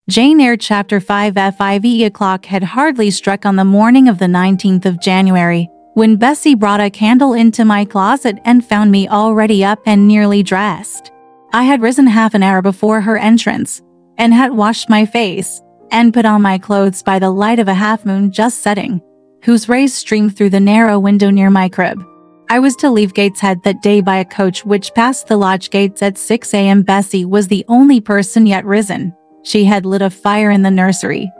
Jane Eyre Chapter 5 at 5 o'clock had hardly struck on the morning of the 19th of January, when Bessie brought a candle into my closet and found me already up and nearly dressed. I had risen half an hour before her entrance, and had washed my face, and put on my clothes by the light of a half-moon just setting, whose rays streamed through the narrow window near my crib. I was to leave Gateshead that day by a coach which passed the lodge gates at 6 a.m. Bessie was the only person yet risen. She had lit a fire in the nursery,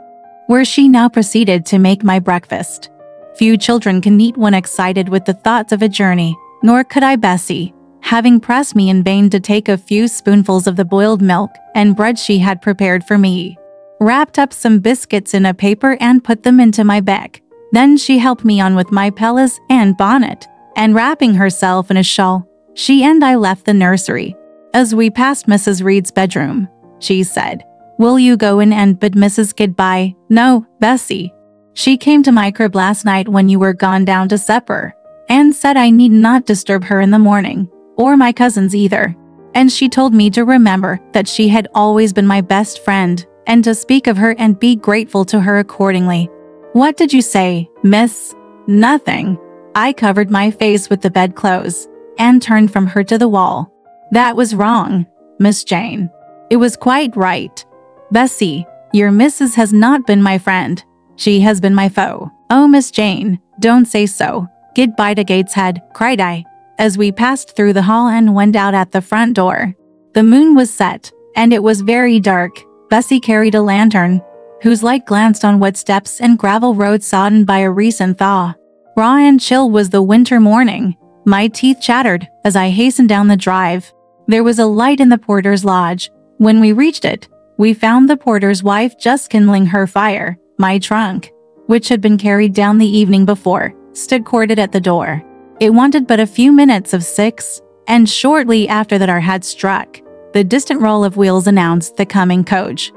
where she now proceeded to make my breakfast. Few children can eat when excited with the thoughts of a journey, nor could I. Bessie, having pressed me in vain to take a few spoonfuls of the boiled milk and bread she had prepared for me, wrapped up some biscuits in a paper and put them into my bag. Then she helped me on with my pelisse and bonnet, and wrapping herself in a shawl, she and I left the nursery. As we passed Mrs. Reed's bedroom, she said, "Will you go in and bid Mrs. goodbye?" "No, Bessie. She came to my crib last night when you were gone down to supper, and said I need not disturb her in the morning, or my cousins either. And she told me to remember that she had always been my best friend, and to speak of her and be grateful to her accordingly." "What did you say, miss?" "Nothing." I covered my face with the bedclothes, and turned from her to the wall. "That was wrong, Miss Jane." "It was quite right. Bessie, your missus has not been my friend. She has been my foe." "Oh, Miss Jane, don't say so. Goodbye to Gateshead," cried I, as we passed through the hall and went out at the front door. The moon was set, and it was very dark. Bessie carried a lantern, whose light glanced on wet steps and gravel roads sodden by a recent thaw. Raw and chill was the winter morning. My teeth chattered as I hastened down the drive. There was a light in the porter's lodge. When we reached it, we found the porter's wife just kindling her fire. My trunk, which had been carried down the evening before, stood corded at the door. It wanted but a few minutes of 6, and shortly after that hour had struck, the distant roll of wheels announced the coming coach.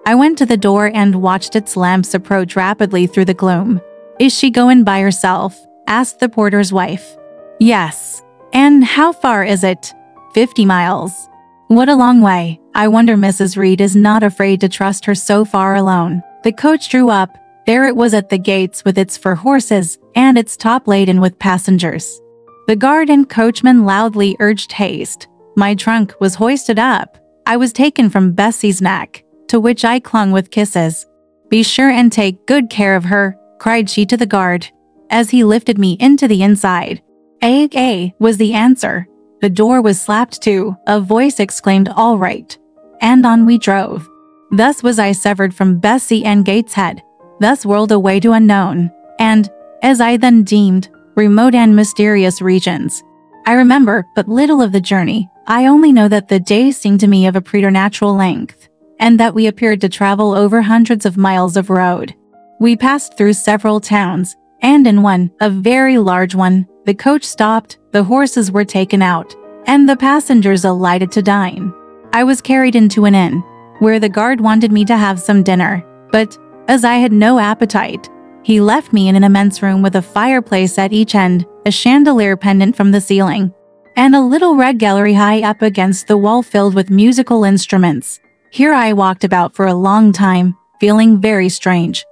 I went to the door and watched its lamps approach rapidly through the gloom. "Is she going by herself?" asked the porter's wife. "Yes." "And how far is it?" 50 miles. "What a long way. I wonder Mrs. Reed is not afraid to trust her so far alone." The coach drew up. There it was at the gates with its 4 horses, and its top laden with passengers. The guard and coachman loudly urged haste. My trunk was hoisted up. I was taken from Bessie's neck, to which I clung with kisses. "Be sure and take good care of her," cried she to the guard, as he lifted me into the inside. "A," was the answer. The door was slapped to. A voice exclaimed, "All right," and on we drove. Thus was I severed from Bessie and Gateshead, thus whirled away to unknown, and, as I then deemed, remote and mysterious regions. I remember but little of the journey. I only know that the day seemed to me of a preternatural length, and that we appeared to travel over hundreds of miles of road. We passed through several towns, and in one, a very large one, the coach stopped, the horses were taken out, and the passengers alighted to dine. I was carried into an inn, where the guard wanted me to have some dinner, but, as I had no appetite, he left me in an immense room with a fireplace at each end, a chandelier pendant from the ceiling, and a little red gallery high up against the wall filled with musical instruments. Here I walked about for a long time, feeling very strange,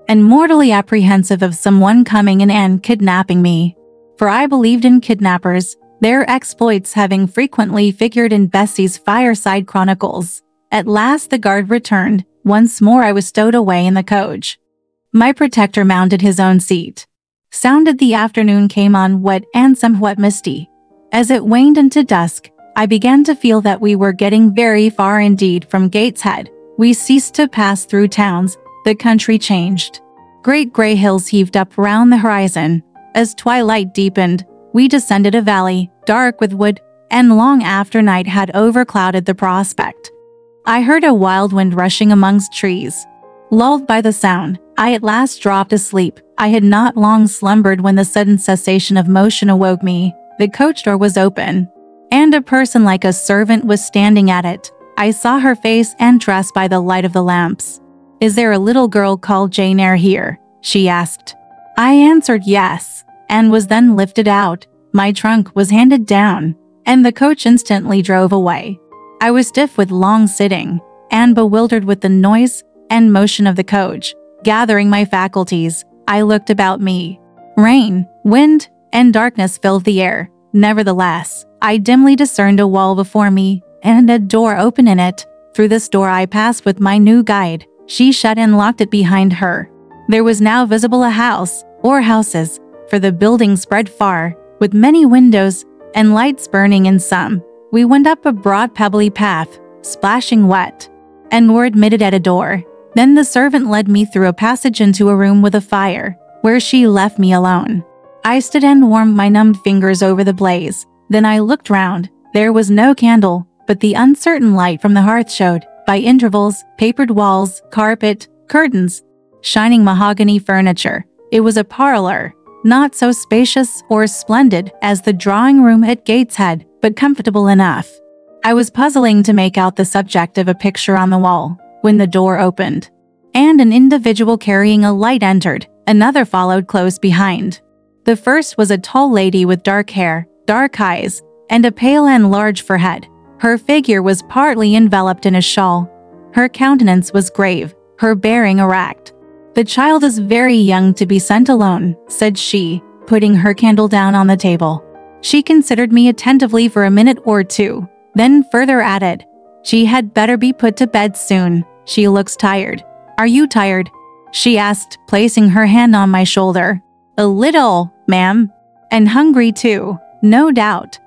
and mortally apprehensive of someone coming in and kidnapping me. For I believed in kidnappers, their exploits having frequently figured in Bessie's fireside chronicles. At last the guard returned. Once more I was stowed away in the coach. My protector mounted his own seat. Sounded the afternoon came on wet and somewhat misty. As it waned into dusk, I began to feel that we were getting very far indeed from Gateshead. We ceased to pass through towns. The country changed. Great gray hills heaved up round the horizon. As twilight deepened, we descended a valley, dark with wood, and long after night had overclouded the prospect. I heard a wild wind rushing amongst trees. Lulled by the sound, I at last dropped asleep. I had not long slumbered when the sudden cessation of motion awoke me. The coach door was open, and a person like a servant was standing at it. I saw her face and dress by the light of the lamps. "Is there a little girl called Jane Eyre here?" she asked. I answered yes, and was then lifted out. My trunk was handed down, and the coach instantly drove away. I was stiff with long sitting, and bewildered with the noise and motion of the coach. Gathering my faculties, I looked about me. Rain, wind, and darkness filled the air. Nevertheless, I dimly discerned a wall before me and a door open in it. Through this door I passed with my new guide. She shut and locked it behind her. There was now visible a house, or houses, for the building spread far, with many windows and lights burning in some. We went up a broad pebbly path, splashing wet, and were admitted at a door. Then the servant led me through a passage into a room with a fire, where she left me alone. I stood and warmed my numbed fingers over the blaze. Then I looked round. There was no candle, but the uncertain light from the hearth showed, by intervals, papered walls, carpet, curtains, shining mahogany furniture. It was a parlor, not so spacious or splendid as the drawing-room at Gateshead, but comfortable enough. I was puzzling to make out the subject of a picture on the wall, when the door opened, and an individual carrying a light entered. Another followed close behind. The first was a tall lady with dark hair, dark eyes, and a pale and large forehead. Her figure was partly enveloped in a shawl. Her countenance was grave, her bearing erect. "The child is very young to be sent alone," said she, putting her candle down on the table. She considered me attentively for a minute or two, then further added, "She had better be put to bed soon. She looks tired." "Are you tired?" she asked, placing her hand on my shoulder. "A little, ma'am. And hungry too, no doubt.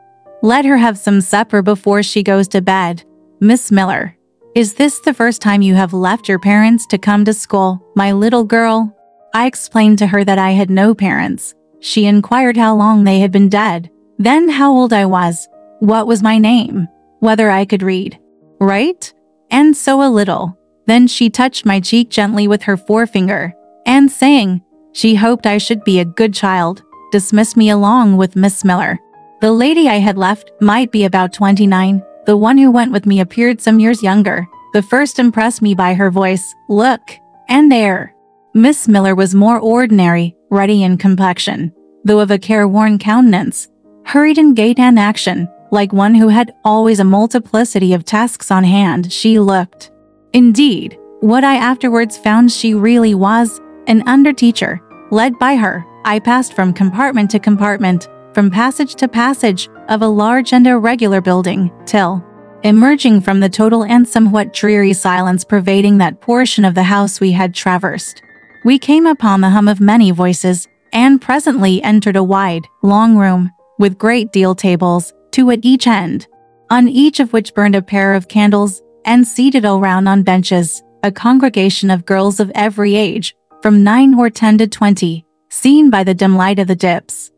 Let her have some supper before she goes to bed. Miss Miller, is this the first time you have left your parents to come to school, my little girl?" I explained to her that I had no parents. She inquired how long they had been dead, then how old I was, what was my name, whether I could read, write, and sew a little. Then she touched my cheek gently with her forefinger, and saying she hoped I should be a good child, dismissed me along with Miss Miller. The lady I had left might be about 29. The one who went with me appeared some years younger. The first impressed me by her voice, look, and air. Miss Miller was more ordinary, ruddy in complexion, though of a careworn countenance, hurried in gait and action, like one who had always a multiplicity of tasks on hand. She looked, indeed, what I afterwards found she really was, an under-teacher. Led by her, I passed from compartment to compartment, from passage to passage of a large and irregular building, till, emerging from the total and somewhat dreary silence pervading that portion of the house we had traversed, we came upon the hum of many voices, and presently entered a wide, long room, with great deal tables, two at each end, on each of which burned a pair of candles, and seated all round on benches, a congregation of girls of every age, from 9 or 10 to 20, seen by the dim light of the dips.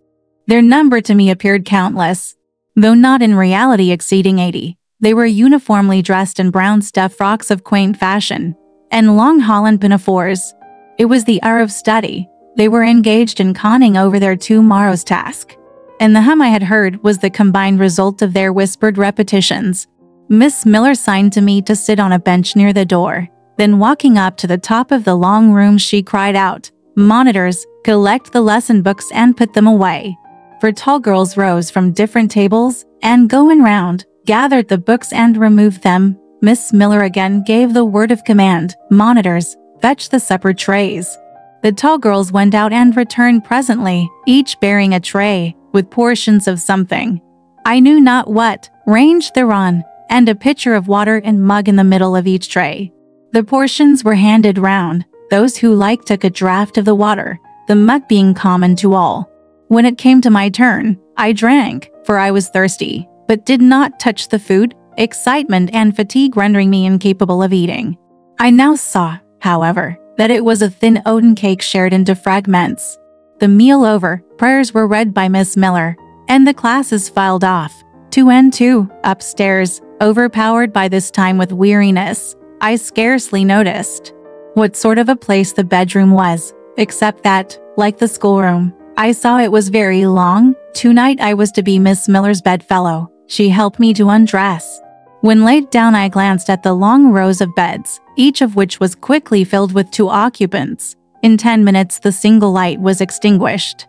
Their number to me appeared countless, though not in reality exceeding 80. They were uniformly dressed in brown stuff frocks of quaint fashion, and long holland pinafores. It was the hour of study. They were engaged in conning over their tomorrow's task, and the hum I had heard was the combined result of their whispered repetitions. Miss Miller signed to me to sit on a bench near the door. Then walking up to the top of the long room she cried out, "Monitors, collect the lesson books and put them away." For tall girls rose from different tables, and going round, gathered the books and removed them. Miss Miller again gave the word of command, "Monitors, fetch the supper trays." The tall girls went out and returned presently, each bearing a tray, with portions of something, I knew not what, ranged thereon, and a pitcher of water and mug in the middle of each tray. The portions were handed round. Those who liked took a draught of the water, the mug being common to all. When it came to my turn, I drank, for I was thirsty, but did not touch the food, excitement and fatigue rendering me incapable of eating. I now saw, however, that it was a thin oaten cake shared into fragments. The meal over, prayers were read by Miss Miller, and the classes filed off, 2 and 2, upstairs. Overpowered by this time with weariness, I scarcely noticed what sort of a place the bedroom was, except that, like the schoolroom, I saw it was very long. Tonight I was to be Miss Miller's bedfellow. She helped me to undress. When laid down I glanced at the long rows of beds, each of which was quickly filled with 2 occupants. In 10 minutes the single light was extinguished,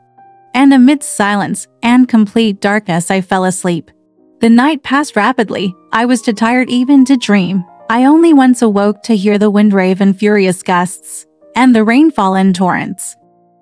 and amidst silence and complete darkness I fell asleep. The night passed rapidly. I was too tired even to dream. I only once awoke to hear the wind rave in furious gusts, and the rain fall in torrents,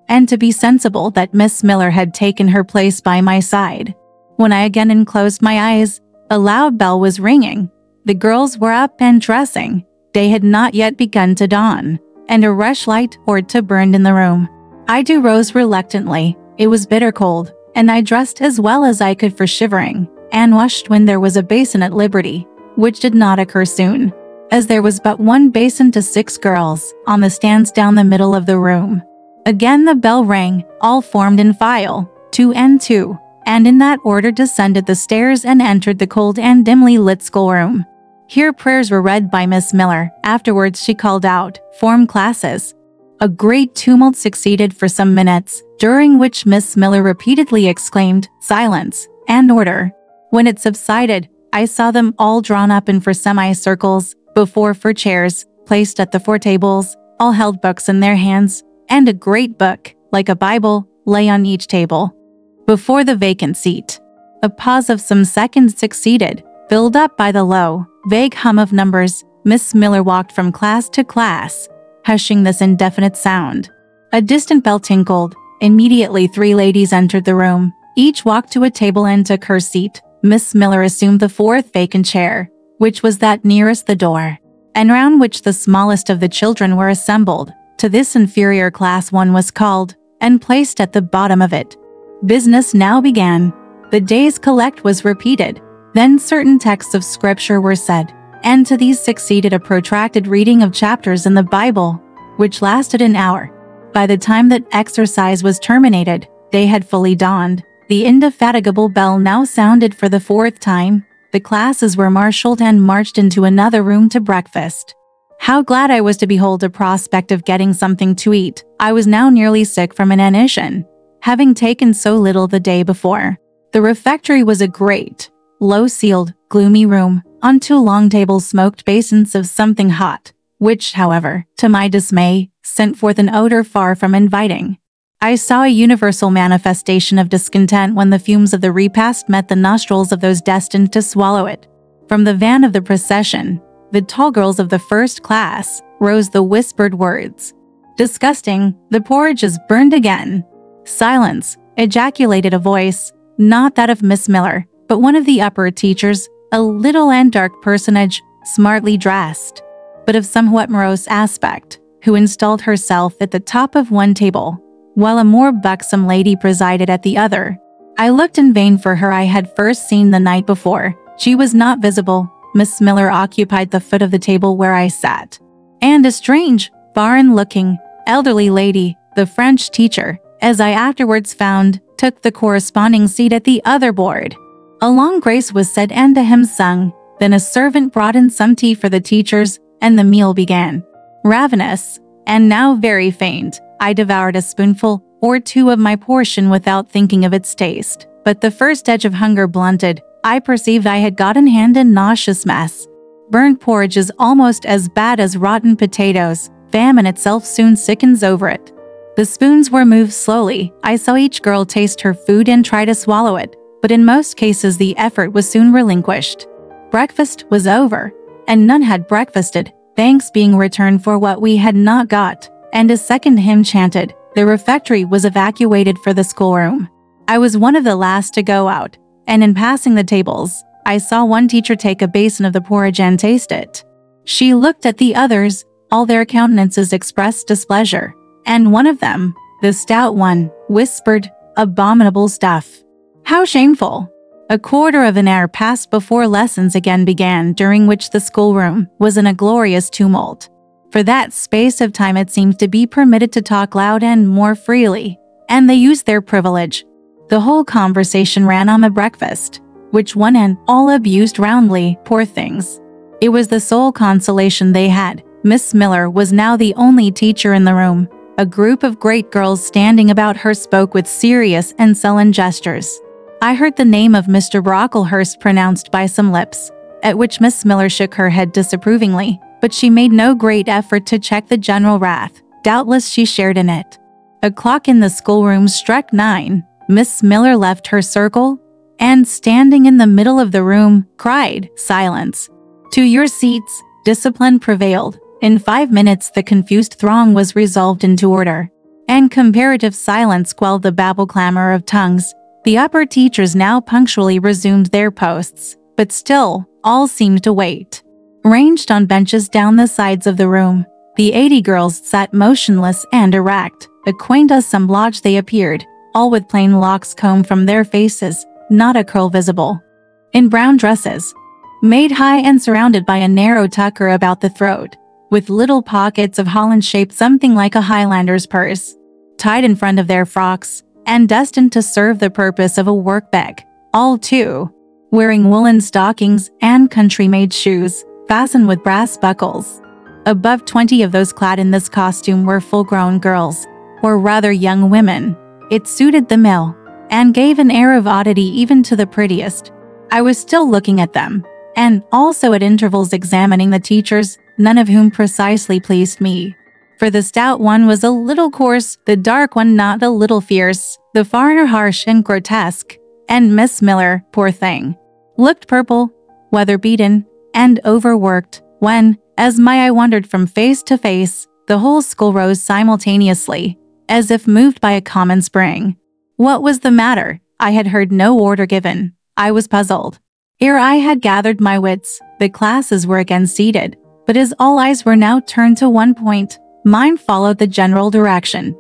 and to be sensible that Miss Miller had taken her place by my side. When I again unclosed my eyes, a loud bell was ringing. The girls were up and dressing. Day had not yet begun to dawn, and a rushlight or two burned in the room. I too rose reluctantly. It was bitter cold, and I dressed as well as I could for shivering, and washed when there was a basin at liberty, which did not occur soon, as there was but one basin to 6 girls, on the stands down the middle of the room. Again the bell rang, all formed in file, 2 and 2, and in that order descended the stairs and entered the cold and dimly lit schoolroom. Here prayers were read by Miss Miller. Afterwards she called out, "Form classes." A great tumult succeeded for some minutes, during which Miss Miller repeatedly exclaimed, "Silence," and "Order." When it subsided, I saw them all drawn up in 4 semicircles, before 4 chairs, placed at the 4 tables, all held books in their hands, and a great book, like a Bible, lay on each table, before the vacant seat. A pause of some seconds succeeded, filled up by the low, vague hum of numbers. Miss Miller walked from class to class, hushing this indefinite sound. A distant bell tinkled. Immediately 3 ladies entered the room. Each walked to a table and took her seat. Miss Miller assumed the 4th vacant chair, which was that nearest the door, and round which the smallest of the children were assembled. To this inferior class one was called, and placed at the bottom of it. Business now began. The day's collect was repeated. Then certain texts of scripture were said, and to these succeeded a protracted reading of chapters in the Bible, which lasted an hour. By the time that exercise was terminated, day had fully dawned. The indefatigable bell now sounded for the 4th time. The classes were marshaled and marched into another room to breakfast. How glad I was to behold a prospect of getting something to eat. I was now nearly sick from inanition, having taken so little the day before. The refectory was a great, low-ceiled, gloomy room. On 2 long tables smoked basins of something hot, which, however, to my dismay, sent forth an odor far from inviting. I saw a universal manifestation of discontent when the fumes of the repast met the nostrils of those destined to swallow it. From the van of the procession, the tall girls of the 1st class, rose the whispered words, "Disgusting, the porridge is burned again." "Silence," ejaculated a voice, not that of Miss Miller, but one of the upper teachers, a little and dark personage, smartly dressed, but of somewhat morose aspect, who installed herself at the top of one table, while a more buxom lady presided at the other. I looked in vain for her I had first seen the night before. She was not visible. Miss Miller occupied the foot of the table where I sat, and a strange, foreign-looking, elderly lady, the French teacher, as I afterwards found, took the corresponding seat at the other board. A long grace was said and a hymn sung. Then a servant brought in some tea for the teachers, and the meal began. Ravenous, and now very faint, I devoured a spoonful or 2 of my portion without thinking of its taste. But the first edge of hunger blunted. I perceived I had got in hand a nauseous mess. Burnt porridge is almost as bad as rotten potatoes. Famine itself soon sickens over it. The spoons were moved slowly. I saw each girl taste her food and try to swallow it, but in most cases the effort was soon relinquished. Breakfast was over, and none had breakfasted, thanks being returned for what we had not got, and a second hymn chanted. The refectory was evacuated for the schoolroom. I was one of the last to go out, and in passing the tables, I saw one teacher take a basin of the porridge and taste it. She looked at the others. All their countenances expressed displeasure, and one of them, the stout one, whispered, "Abominable stuff! How shameful!" A quarter of an hour passed before lessons again began, during which the schoolroom was in a glorious tumult. For that space of time it seemed to be permitted to talk loud and more freely, and they used their privilege. The whole conversation ran on the breakfast, which one and all abused roundly, poor things. It was the sole consolation they had. Miss Miller was now the only teacher in the room. A group of great girls standing about her spoke with serious and sullen gestures. I heard the name of Mr. Brocklehurst pronounced by some lips, at which Miss Miller shook her head disapprovingly, but she made no great effort to check the general wrath. Doubtless she shared in it. A clock in the schoolroom struck 9. Miss Miller left her circle, and standing in the middle of the room, cried, "Silence! To your seats! Discipline prevailed. In 5 minutes the confused throng was resolved into order, and comparative silence quelled the babble clamor of tongues. The upper teachers now punctually resumed their posts, but still, all seemed to wait. Ranged on benches down the sides of the room, the 80 girls sat motionless and erect. A quaint assemblage they appeared, all with plain locks combed from their faces, not a curl visible. In brown dresses, made high and surrounded by a narrow tucker about the throat, with little pockets of holland shaped something like a Highlander's purse, tied in front of their frocks, and destined to serve the purpose of a work-bag. All, too, wearing woolen stockings and country-made shoes, fastened with brass buckles. Above 20 of those clad in this costume were full-grown girls, or rather young women. It suited the mill, and gave an air of oddity even to the prettiest. I was still looking at them, and also at intervals examining the teachers, none of whom precisely pleased me. For the stout one was a little coarse, the dark one not a little fierce, the foreigner harsh and grotesque, and Miss Miller, poor thing, looked purple, weather-beaten, and overworked, when, as my eye wandered from face to face, the whole school rose simultaneously, as if moved by a common spring. What was the matter? I had heard no order given. I was puzzled. Ere I had gathered my wits, the classes were again seated, but as all eyes were now turned to one point, mine followed the general direction,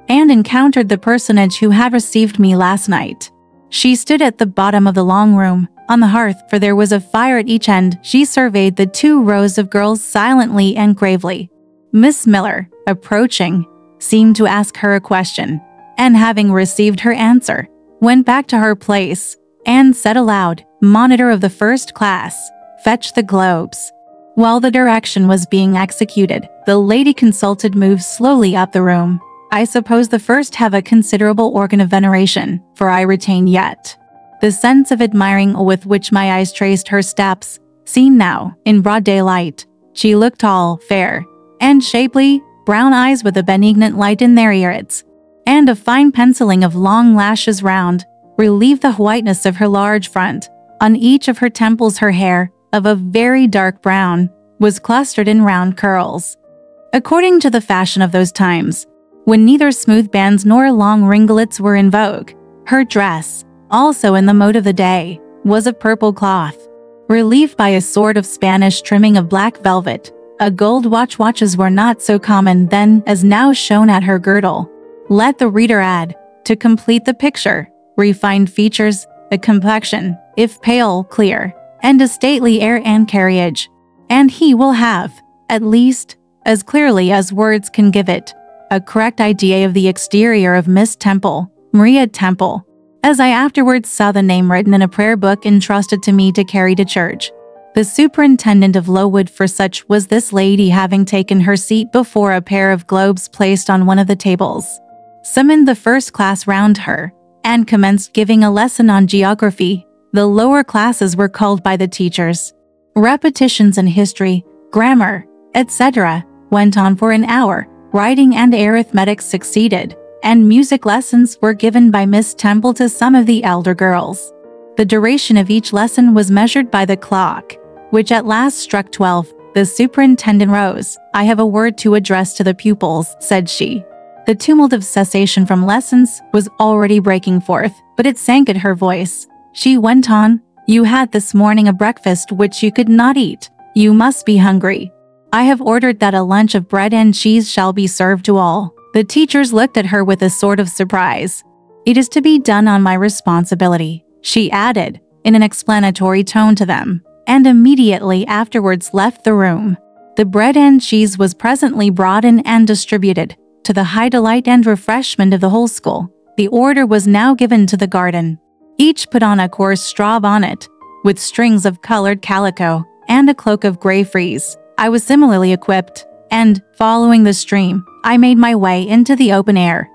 and encountered the personage who had received me last night. She stood at the bottom of the long room, on the hearth, for there was a fire at each end. She surveyed the 2 rows of girls silently and gravely. Miss Miller, approaching, seemed to ask her a question, and having received her answer, went back to her place, and said aloud, "Monitor of the first class, fetch the globes." While the direction was being executed, the lady consulted moved slowly up the room. I suppose the first have a considerable organ of veneration, for I retain yet the sense of admiring with which my eyes traced her steps. Seen now, in broad daylight, she looked tall, fair, and shapely, brown eyes with a benignant light in their irids, and a fine penciling of long lashes round, relieved the whiteness of her large front. On each of her temples her hair, of a very dark brown, was clustered in round curls, according to the fashion of those times, when neither smooth bands nor long ringlets were in vogue. Her dress, also in the mode of the day, was of purple cloth, relieved by a sort of Spanish trimming of black velvet. A gold watch. Watches were not so common then as now shone at her girdle. Let the reader add, to complete the picture, refined features, a complexion, if pale, clear, and a stately air and carriage, and he will have, at least, as clearly as words can give it, a correct idea of the exterior of Miss Temple, Maria Temple, as I afterwards saw the name written in a prayer book entrusted to me to carry to church. The superintendent of Lowood, for such was this lady, having taken her seat before a pair of globes placed on one of the tables, summoned the first class round her, and commenced giving a lesson on geography. The lower classes were called by the teachers. Repetitions in history, grammar, etc., went on for an hour. Writing and arithmetic succeeded, and music lessons were given by Miss Temple to some of the elder girls. The duration of each lesson was measured by the clock, which at last struck 12. The superintendent rose. "I have a word to address to the pupils," said she. The tumult of cessation from lessons was already breaking forth, but it sank at her voice. She went on, "You had this morning a breakfast which you could not eat. You must be hungry. I have ordered that a lunch of bread and cheese shall be served to all." The teachers looked at her with a sort of surprise. "It is to be done on my responsibility," she added, in an explanatory tone to them, and immediately afterwards left the room. The bread and cheese was presently brought in and distributed, to the high delight and refreshment of the whole school. The order was now given to the garden. Each put on a coarse straw bonnet, with strings of colored calico, and a cloak of gray frieze. I was similarly equipped, and, following the stream, I made my way into the open air.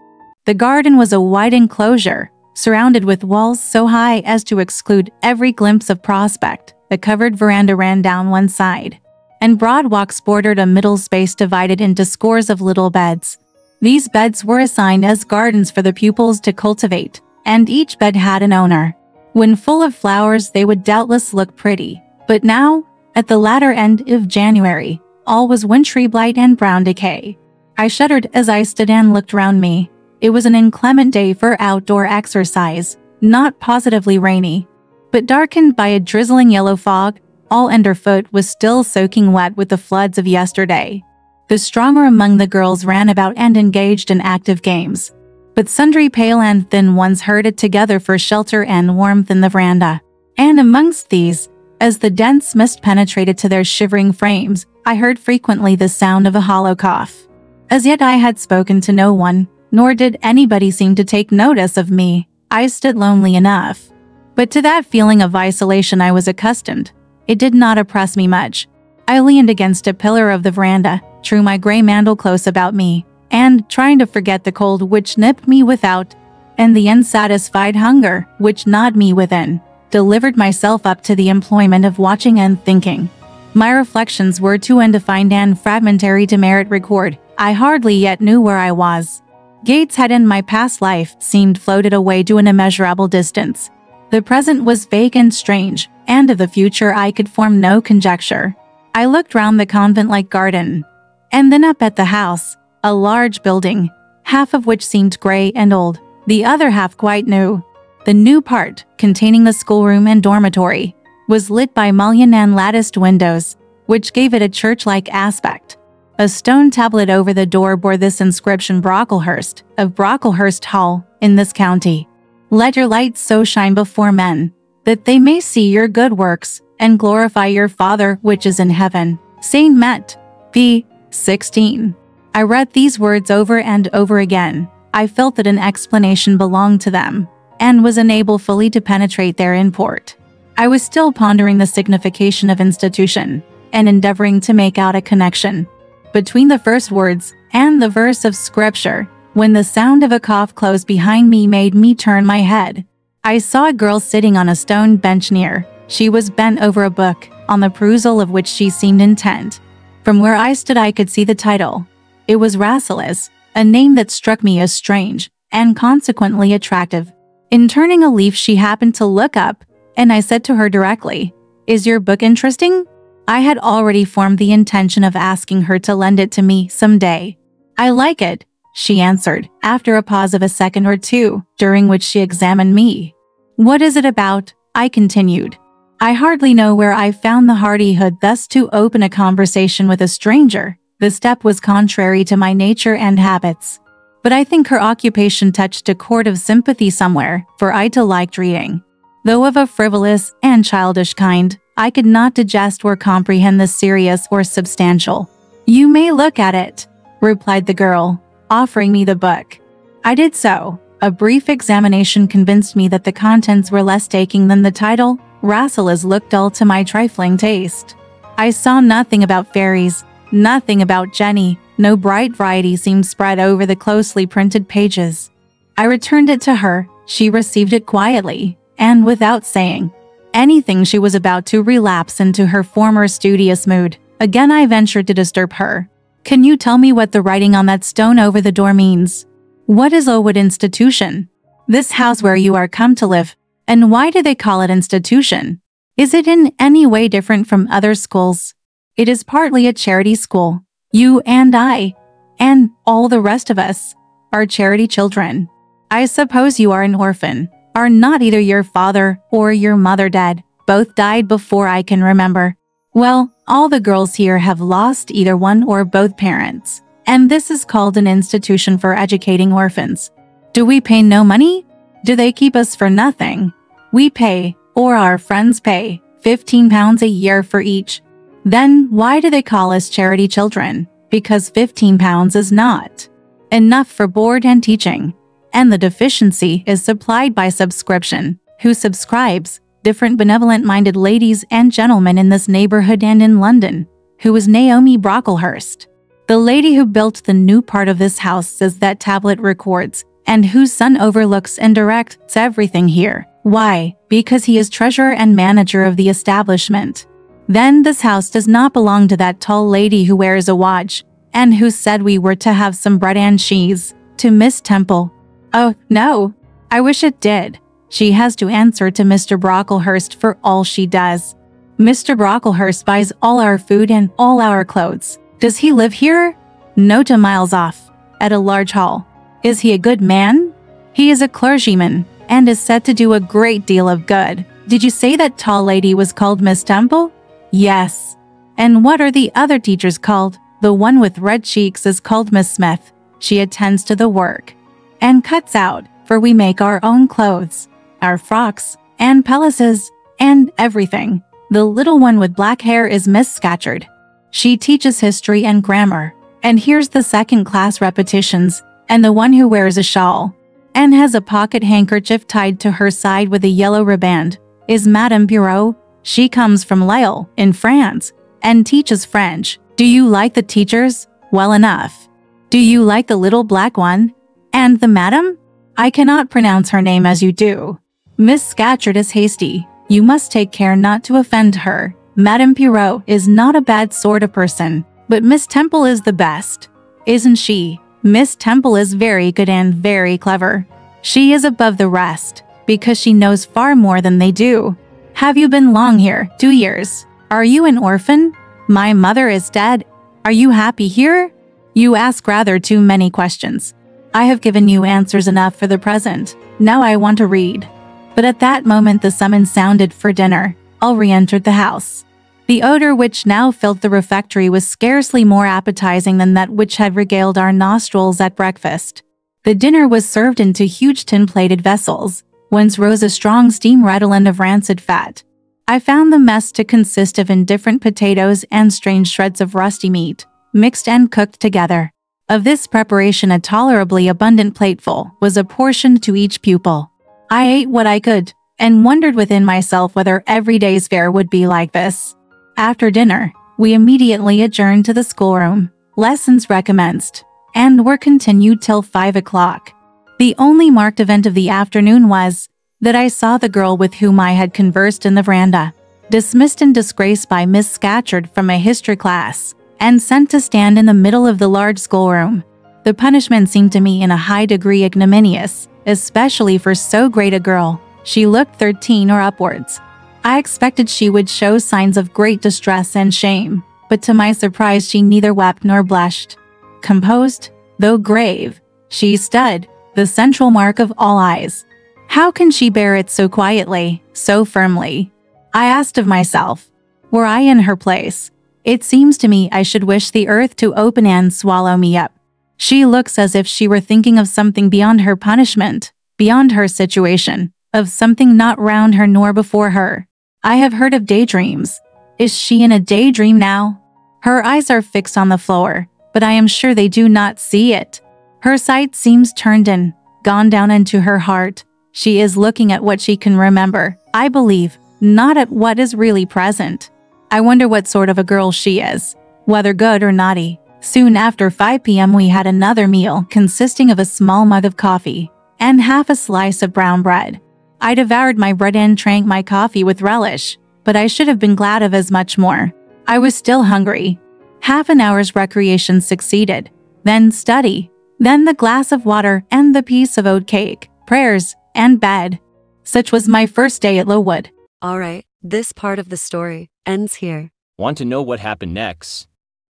The garden was a wide enclosure, surrounded with walls so high as to exclude every glimpse of prospect. The covered veranda ran down one side, and broad walks bordered a middle space divided into scores of little beds. These beds were assigned as gardens for the pupils to cultivate, and each bed had an owner. When full of flowers they would doubtless look pretty, but now, At the latter end of January, all was wintry blight and brown decay. I shuddered as I stood and looked round me. It was an inclement day for outdoor exercise, not positively rainy, but darkened by a drizzling yellow fog. All underfoot was still soaking wet with the floods of yesterday. The stronger among the girls ran about and engaged in active games, but sundry pale and thin ones herded together for shelter and warmth in the veranda. And amongst these, as the dense mist penetrated to their shivering frames, I heard frequently the sound of a hollow cough. As yet I had spoken to no one, nor did anybody seem to take notice of me. I stood lonely enough. But to that feeling of isolation I was accustomed. It did not oppress me much. I leaned against a pillar of the veranda, drew my gray mantle close about me, and, trying to forget the cold which nipped me without, and the unsatisfied hunger which gnawed me within, delivered myself up to the employment of watching and thinking. My reflections were too undefined and fragmentary to merit record. I hardly yet knew where I was. Gateshead in my past life seemed floated away to an immeasurable distance. The present was vague and strange, and of the future I could form no conjecture. I looked round the convent-like garden, and then up at the house, a large building, half of which seemed gray and old, the other half quite new. The new part, containing the schoolroom and dormitory, was lit by mullioned and latticed windows, which gave it a church-like aspect. A stone tablet over the door bore this inscription: Brocklehurst, of Brocklehurst Hall, in this county. Let your light so shine before men, that they may see your good works, and glorify your Father which is in heaven. St. Met. p. 16. I read these words over and over again. I felt that an explanation belonged to them, and was unable fully to penetrate their import. I was still pondering the signification of institution, and endeavoring to make out a connection between the first words and the verse of Scripture, when the sound of a cough close behind me made me turn my head. I saw a girl sitting on a stone bench near. She was bent over a book, on the perusal of which she seemed intent. From where I stood I could see the title. It was Rasselas, a name that struck me as strange, and consequently attractive. In turning a leaf she happened to look up, and I said to her directly, "Is your book interesting?" I had already formed the intention of asking her to lend it to me some day. "I like it," she answered, after a pause of a second or two, during which she examined me. "What is it about?" I continued. I hardly know where I found the hardihood thus to open a conversation with a stranger. The step was contrary to my nature and habits. But I think her occupation touched a chord of sympathy somewhere, for I too liked reading. Though of a frivolous and childish kind, I could not digest or comprehend the serious or substantial. "You may look at it," replied the girl, offering me the book. I did so. A brief examination convinced me that the contents were less taking than the title. Rasselas looked dull to my trifling taste. I saw nothing about fairies, nothing about Jenny. No bright variety seemed spread over the closely printed pages. I returned it to her. She received it quietly, and without saying anything she was about to relapse into her former studious mood. Again I ventured to disturb her. "Can you tell me what the writing on that stone over the door means? What is Owood Institution? This house where you are come to live, and why do they call it institution? Is it in any way different from other schools?" "It is partly a charity school. You and I, and all the rest of us, are charity children. I suppose you are an orphan. Are not either your father or your mother dead? Both died before I can remember." "Well, all the girls here have lost either one or both parents, and this is called an institution for educating orphans." "Do we pay no money? Do they keep us for nothing?" "We pay, or our friends pay, £15 a year for each." "Then why do they call us charity children?" "Because £15 is not enough for board and teaching, and the deficiency is supplied by subscription." "Who subscribes?" "Different benevolent-minded ladies and gentlemen in this neighborhood and in London." "Who is Naomi Brocklehurst?" "The lady who built the new part of this house, as that tablet records, and whose son overlooks and directs everything here." "Why?" "Because he is treasurer and manager of the establishment." "Then this house does not belong to that tall lady who wears a watch, and who said we were to have some bread and cheese, to Miss Temple?" "Oh, no. I wish it did. She has to answer to Mr. Brocklehurst for all she does." Mr. Brocklehurst buys all our food and all our clothes. Does he live here? No, 2 miles off, at a large hall. Is he a good man? He is a clergyman, and is said to do a great deal of good. Did you say that tall lady was called Miss Temple? Yes. And what are the other teachers called? The one with red cheeks is called Miss Smith. She attends to the work and cuts out, for we make our own clothes, our frocks, and pelisses, and everything. The little one with black hair is Miss Scatcherd. She teaches history and grammar, and hears the second-class repetitions, and the one who wears a shawl, and has a pocket handkerchief tied to her side with a yellow riband, is Madame Bureau. She comes from Lille, in France, and teaches French. Do you like the teachers? Well enough. Do you like the little black one? And the madam? I cannot pronounce her name as you do. Miss Scatcherd is hasty. You must take care not to offend her. Madame Pirot is not a bad sort of person, but Miss Temple is the best. Isn't she? Miss Temple is very good and very clever. She is above the rest, because she knows far more than they do. Have you been long here? 2 years. Are you an orphan? My mother is dead. Are you happy here? You ask rather too many questions. I have given you answers enough for the present. Now I want to read. But at that moment the summons sounded for dinner. All re-entered the house. The odor which now filled the refectory was scarcely more appetizing than that which had regaled our nostrils at breakfast. The dinner was served into huge tin-plated vessels, whence rose a strong steam redolent of rancid fat. I found the mess to consist of indifferent potatoes and strange shreds of rusty meat, mixed and cooked together. Of this preparation a tolerably abundant plateful was apportioned to each pupil. I ate what I could, and wondered within myself whether every day's fare would be like this. After dinner, we immediately adjourned to the schoolroom. Lessons recommenced, and were continued till 5 o'clock. The only marked event of the afternoon was that I saw the girl with whom I had conversed in the veranda, dismissed in disgrace by Miss Scatcherd from a history class, and sent to stand in the middle of the large schoolroom. The punishment seemed to me in a high degree ignominious, especially for so great a girl. She looked 13 or upwards. I expected she would show signs of great distress and shame, but to my surprise she neither wept nor blushed. Composed, though grave, she stood, the central mark of all eyes. How can she bear it so quietly, so firmly? I asked of myself. Were I in her place, it seems to me I should wish the earth to open and swallow me up. She looks as if she were thinking of something beyond her punishment, beyond her situation, of something not round her nor before her. I have heard of daydreams. Is she in a daydream now? Her eyes are fixed on the floor, but I am sure they do not see it. Her sight seems turned in, gone down into her heart. She is looking at what she can remember, I believe, not at what is really present. I wonder what sort of a girl she is, whether good or naughty. Soon after 5 p.m. we had another meal consisting of a small mug of coffee and half a slice of brown bread. I devoured my bread and drank my coffee with relish, but I should have been glad of as much more. I was still hungry. Half an hour's recreation succeeded, then study, then the glass of water and the piece of oat cake, prayers, and bed. Such was my first day at Lowood. All right, this part of the story ends here. Want to know what happened next?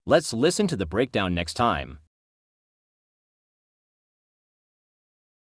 Let's listen to the breakdown next time.